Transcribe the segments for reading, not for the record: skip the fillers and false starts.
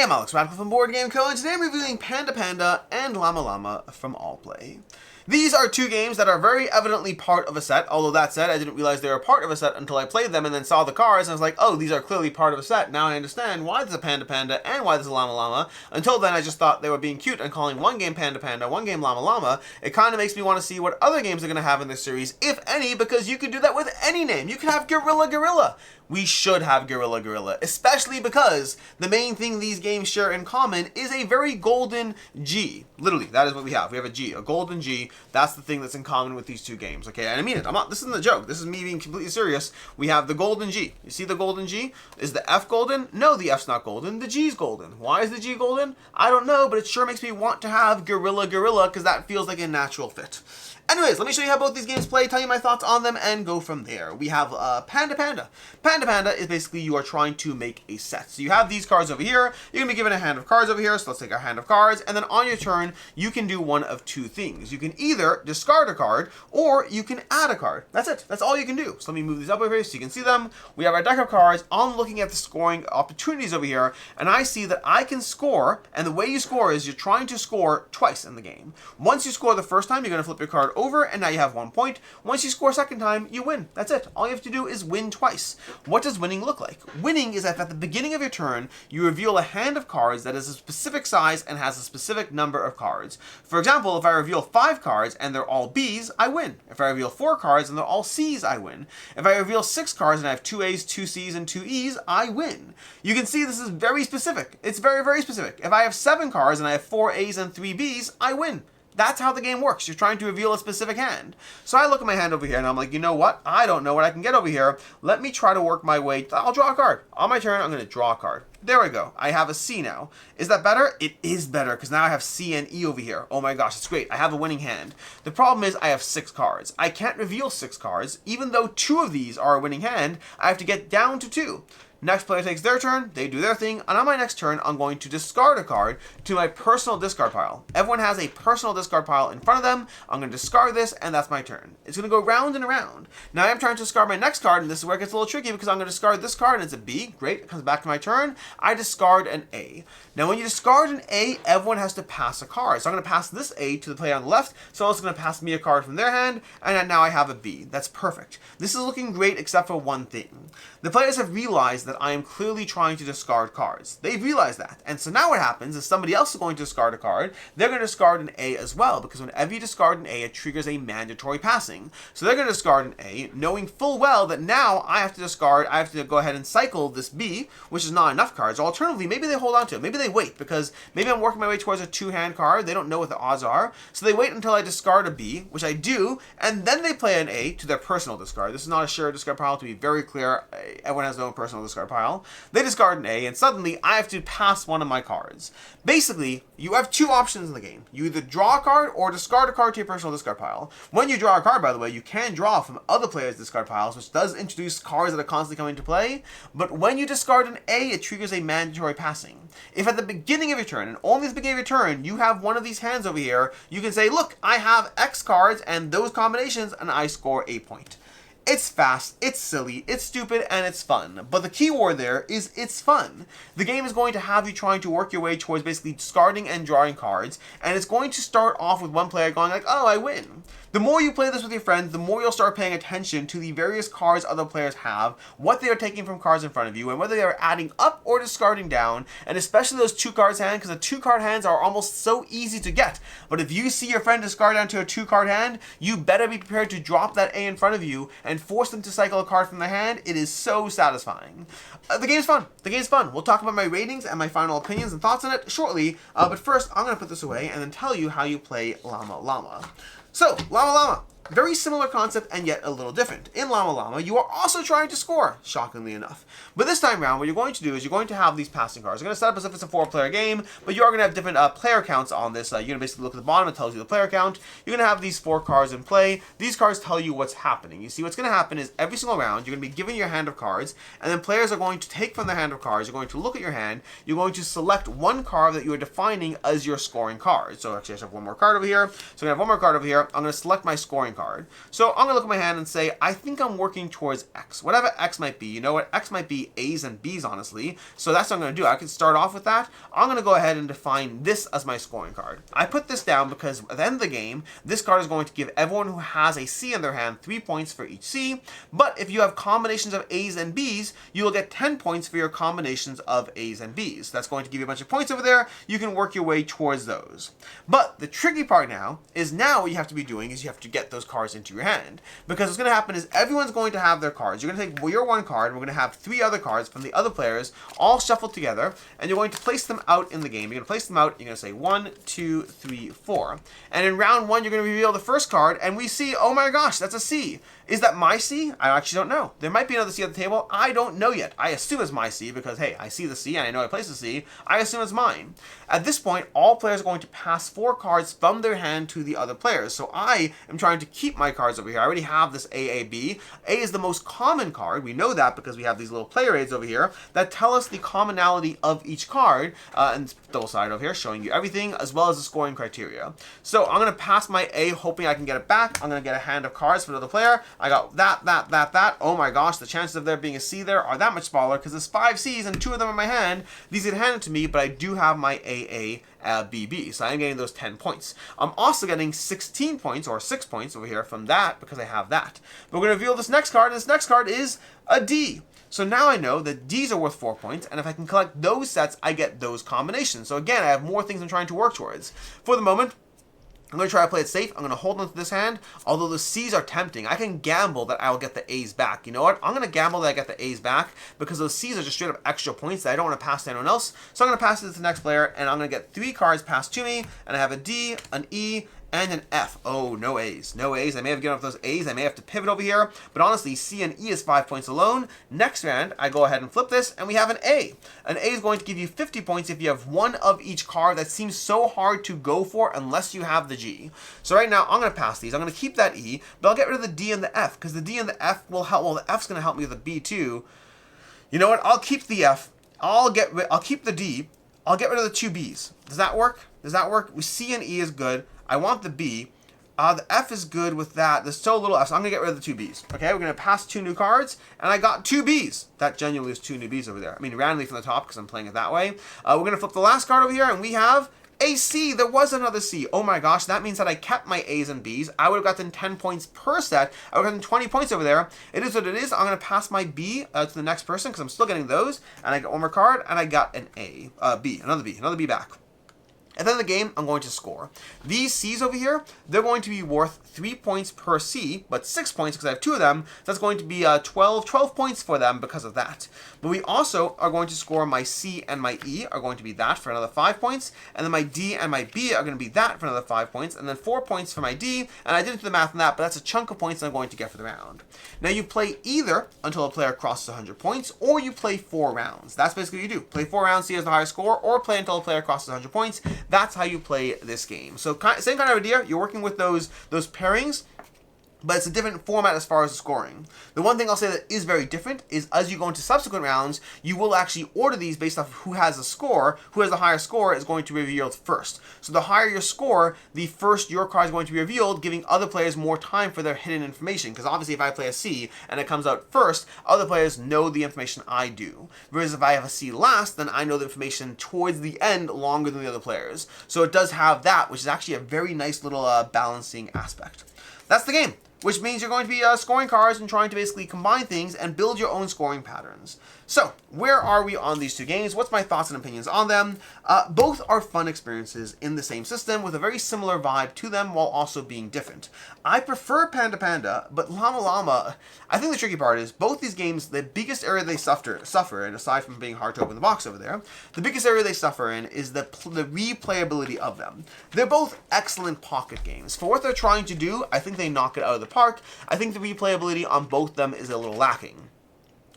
Hey, I'm Alex Radical from Board Game Co, and today I'm reviewing Panda Panda and Llama Llama from Allplay. These are two games that are very evidently part of a set, although that said, I didn't realize they were part of a set until I played them and then saw the cards, and I was like, oh, these are clearly part of a set. Now I understand why there's a Panda Panda and why there's a Llama Llama. Until then, I just thought they were being cute and calling one game Panda Panda, one game Llama Llama. It kind of makes me want to see what other games they're going to have in this series, if any, because you could do that with any name. You could have Gorilla Gorilla. We should have Gorilla Gorilla, especially because the main thing these games share in common is a very golden G. Literally, that is what we have. We have a G, a golden G. That's the thing that's in common with these two games, okay? And I mean it. This isn't a joke. This is me being completely serious. We have the golden G. You see the golden G? Is the F golden? No, the F's not golden. The G's golden. Why is the G golden? I don't know, but it sure makes me want to have Gorilla Gorilla because that feels like a natural fit. Anyways, let me show you how both these games play, tell you my thoughts on them, and go from there. We have Panda Panda. Panda Panda is basically you are trying to make a set. So you have these cards over here. You're going to be given a hand of cards over here. So let's take our hand of cards. And then on your turn, you can do one of two things. You can either discard a card, or you can add a card. That's it. That's all you can do. So let me move these up over here so you can see them. We have our deck of cards. I'm looking at the scoring opportunities over here, and I see that I can score. And the way you score is you're trying to score twice in the game. Once you score the first time, you're going to flip your card over, and now you have 1 point. Once you score a second time, you win. That's it. All you have to do is win twice. What does winning look like? Winning is that at the beginning of your turn, you reveal a hand of cards that is a specific size and has a specific number of cards. For example, if I reveal 5 cards and they're all Bs, I win. If I reveal 4 cards and they're all Cs, I win. If I reveal 6 cards and I have 2 As, 2 Cs, and 2 Es, I win. You can see this is very specific. It's very, very specific. If I have 7 cards and I have 4 As and 3 Bs, I win. That's how the game works. You're trying to reveal a specific hand. So I look at my hand over here and I'm like, you know what? I don't know what I can get over here. Let me try to work my way. I'll draw a card. On my turn, I'm going to draw a card. There we go. I have a C now. Is that better? It is better because now I have C and E over here. Oh my gosh, it's great. I have a winning hand. The problem is I have 6 cards. I can't reveal 6 cards. Even though 2 of these are a winning hand, I have to get down to 2. Next player takes their turn, they do their thing, and on my next turn, I'm going to discard a card to my personal discard pile. Everyone has a personal discard pile in front of them. I'm going to discard this, and that's my turn. It's going to go round and around. Now I'm trying to discard my next card, and this is where it gets a little tricky because I'm going to discard this card, and it's a B. Great, it comes back to my turn. I discard an A. Now when you discard an A, everyone has to pass a card. So I'm going to pass this A to the player on the left, so also going to pass me a card from their hand, and now I have a B. That's perfect. This is looking great except for one thing. The players have realized that I am clearly trying to discard cards. They've realized that. And so now what happens is somebody else is going to discard a card. They're going to discard an A as well, because whenever you discard an A, it triggers a mandatory passing. So they're going to discard an A, knowing full well that now I have to go ahead and cycle this B, which is not enough cards. Or alternatively, maybe they hold on to it. Maybe they wait, because maybe I'm working my way towards a 2-hand card. They don't know what the odds are. So they wait until I discard a B, which I do, and then they play an A to their personal discard. This is not a shared discard pile, to be very clear. Everyone has their own personal discard pile. They discard an A, and suddenly I have to pass one of my cards. Basically, you have 2 options in the game. You either draw a card or discard a card to your personal discard pile. When you draw a card, by the way, you can draw from other players' discard piles, which does introduce cards that are constantly coming into play. But when you discard an A, it triggers a mandatory passing. If at the beginning of your turn, and only at the beginning of your turn, you have one of these hands over here, you can say, look, I have X cards and those combinations, and I score a point. It's fast, it's silly, it's stupid, and it's fun. But the key word there is it's fun. The game is going to have you trying to work your way towards basically discarding and drawing cards, and it's going to start off with one player going like, oh, I win. The more you play this with your friends, the more you'll start paying attention to the various cards other players have, what they are taking from cards in front of you, and whether they are adding up or discarding down, and especially those 2 cards hand, because the 2 card hands are almost so easy to get. But if you see your friend discard down to a 2 card hand, you better be prepared to drop that A in front of you and force them to cycle a card from their hand. It is so satisfying. The game's fun. The game's fun. We'll talk about my ratings and my final opinions and thoughts on it shortly, but first I'm going to put this away and then tell you how you play Llama Llama. So, Llama Llama. Very similar concept and yet a little different. In Llama Llama, you are also trying to score, shockingly enough. But this time around, what you're going to do is you're going to have these passing cards. You're going to set up as if it's a 4-player game, but you are going to have different player counts on this. You're going to basically look at the bottom, it tells you the player count. You're going to have these 4 cards in play. These cards tell you what's happening. You see, what's going to happen is every single round, you're going to be given your hand of cards, and then players are going to take from their hand of cards. You're going to look at your hand. You're going to select one card that you are defining as your scoring card. So actually, I have one more card over here. So I'm going to have one more card over here. I'm going to select my scoring card. card. So I'm going to look at my hand and say, I think I'm working towards X. Whatever X might be. You know what? X might be A's and B's, honestly. So that's what I'm going to do. I can start off with that. I'm going to go ahead and define this as my scoring card. I put this down because at the end of the game, this card is going to give everyone who has a C in their hand 3 points for each C. But if you have combinations of A's and B's, you will get 10 points for your combinations of A's and B's. That's going to give you a bunch of points over there. You can work your way towards those. But the tricky part now is what you have to be doing is you have to get those cards into your hand. Because what's going to happen is everyone's going to have their cards. You're going to take your one card, and we're going to have 3 other cards from the other players all shuffled together, and you're going to place them out in the game. You're going to place them out, you're going to say 1, 2, 3, 4. And in round 1, you're going to reveal the first card, and we see, oh my gosh, that's a C. Is that my C? I actually don't know. There might be another C at the table. I don't know yet. I assume it's my C because, hey, I see the C and I know I placed the C. I assume it's mine. At this point, all players are going to pass 4 cards from their hand to the other players. So I am trying to keep my cards over here. I already have this AAB. A is the most common card. We know that because we have these little player aids over here that tell us the commonality of each card. And double side over here showing you everything as well as the scoring criteria. So I'm going to pass my A hoping I can get it back. I'm going to get a hand of cards for another player. I got that. Oh my gosh, the chances of there being a C there are that much smaller because there's 5 C's and 2 of them in my hand. These get handed to me, but I do have my AA. BB, so I'm getting those 10 points. I'm also getting 16 points, or 6 points over here from that, because I have that. But we're going to reveal this next card, and this next card is a D. So now I know that D's are worth 4 points, and if I can collect those sets, I get those combinations. So again, I have more things I'm trying to work towards. For the moment, I'm going to try to play it safe. I'm going to hold on to this hand. Although the C's are tempting, I can gamble that I will get the A's back. You know what? I'm going to gamble that I get the A's back because those C's are just straight up extra points that I don't want to pass to anyone else. So I'm going to pass it to the next player, and I'm going to get 3 cards passed to me, and I have a D, an E, and an F. Oh, no A's. No A's. I may have given up those A's. I may have to pivot over here. But honestly, C and E is 5 points alone. Next round, I go ahead and flip this, and we have an A. An A is going to give you 50 points if you have one of each card. That seems so hard to go for unless you have the G. So right now, I'm going to pass these. I'm going to keep that E, but I'll get rid of the D and the F, because the D and the F will help. Well, the F's going to help me with the B too. You know what? I'll keep the F. I'll keep the D. I'll get rid of the 2 B's. Does that work? Does that work? C and E is good. I want the B. The F is good with that. There's so little F, so I'm going to get rid of the 2 B's. Okay, we're going to pass 2 new cards, and I got 2 B's. That genuinely is 2 new B's over there. I mean, randomly from the top, because I'm playing it that way. We're going to flip the last card over here, and we have a C. There was another C. Oh my gosh, that means that I kept my A's and B's. I would have gotten 10 points per set. I would have gotten 20 points over there. It is what it is. I'm going to pass my B to the next person, because I'm still getting those. And I got one more card, and I got an B. Another B back. At the end of the game, I'm going to score. These C's over here, they're going to be worth 3 points per C, but 6 points because I have 2 of them. So that's going to be 12 points for them because of that. But we also are going to score my C and my E are going to be that for another 5 points. And then my D and my B are going to be that for another 5 points. And then 4 points for my D. And I didn't do the math on that, but that's a chunk of points I'm going to get for the round. Now you play either until a player crosses 100 points, or you play 4 rounds. That's basically what you do. Play 4 rounds, see who has the highest score, or play until a player crosses 100 points. That's how you play this game. So same kind of idea. You're working with those pairings, but it's a different format as far as the scoring. The one thing I'll say that is very different is as you go into subsequent rounds, you will actually order these based off of who has a score. Who has the higher score is going to be revealed first. So the higher your score, the first your card is going to be revealed, giving other players more time for their hidden information. Because obviously if I play a C and it comes out first, other players know the information I do. Whereas if I have a C last, then I know the information towards the end longer than the other players. So it does have that, which is actually a very nice little balancing aspect. That's the game. Which means you're going to be scoring cards and trying to basically combine things and build your own scoring patterns. So, where are we on these 2 games? What's my thoughts and opinions on them? Both are fun experiences in the same system with a very similar vibe to them while also being different. I prefer Panda Panda, but Llama Llama, I think the tricky part is both these games, the biggest area they suffer, and aside from being hard to open the box over there, the biggest area they suffer in is the replayability of them. They're both excellent pocket games. For what they're trying to do, I think they knock it out of the park. I think the replayability on both of them is a little lacking.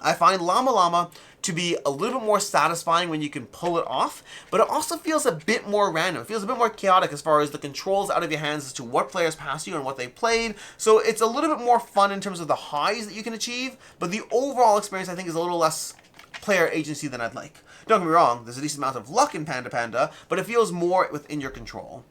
I find Llama Llama to be a little bit more satisfying when you can pull it off, but it also feels a bit more random. It feels a bit more chaotic as far as the controls out of your hands as to what players pass you and what they played. So it's a little bit more fun in terms of the highs that you can achieve, but the overall experience I think is a little less player agency than I'd like. Don't get me wrong, there's a decent amount of luck in Panda Panda, but it feels more within your control.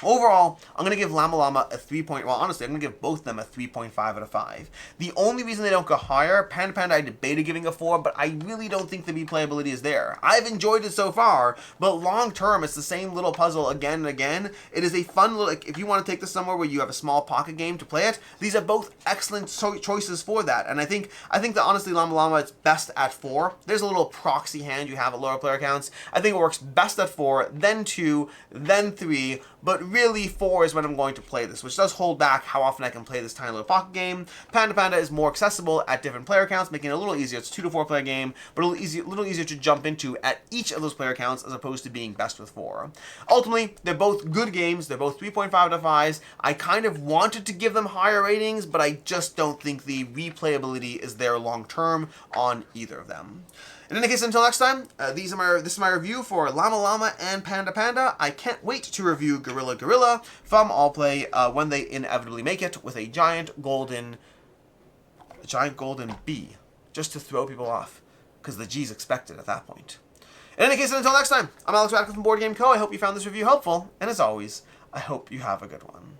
Overall, I'm going to give Llama Llama a 3 point, well, honestly, I'm going to give both of them a 3.5 out of 5. The only reason they don't go higher, Panda Panda I debated giving a 4, but I really don't think the replayability is there. I've enjoyed it so far, but long term, it's the same little puzzle again and again. It is a fun little, like, if you want to take this somewhere where you have a small pocket game to play it, these are both excellent choices for that. And I think that honestly, Llama Llama is best at 4. There's a little proxy hand you have at lower player counts. I think it works best at 4, then 2, then 3, but really 4 is when I'm going to play this, which does hold back how often I can play this tiny little pocket game. Panda Panda is more accessible at different player counts, making it a little easier. It's a 2 to 4 player game, but a little easier to jump into at each of those player counts as opposed to being best with 4. Ultimately, they're both good games. They're both 3.5 out of 5s. I kind of wanted to give them higher ratings, but I just don't think the replayability is there long term on either of them. In any case, until next time, this is my review for Llama Llama and Panda Panda. I can't wait to review Gorilla Gorilla from Allplay when they inevitably make it with a giant golden B, just to throw people off, because the G's expected at that point. In any case, until next time, I'm Alex Radcliffe from Board Game Co. I hope you found this review helpful, and as always, I hope you have a good one.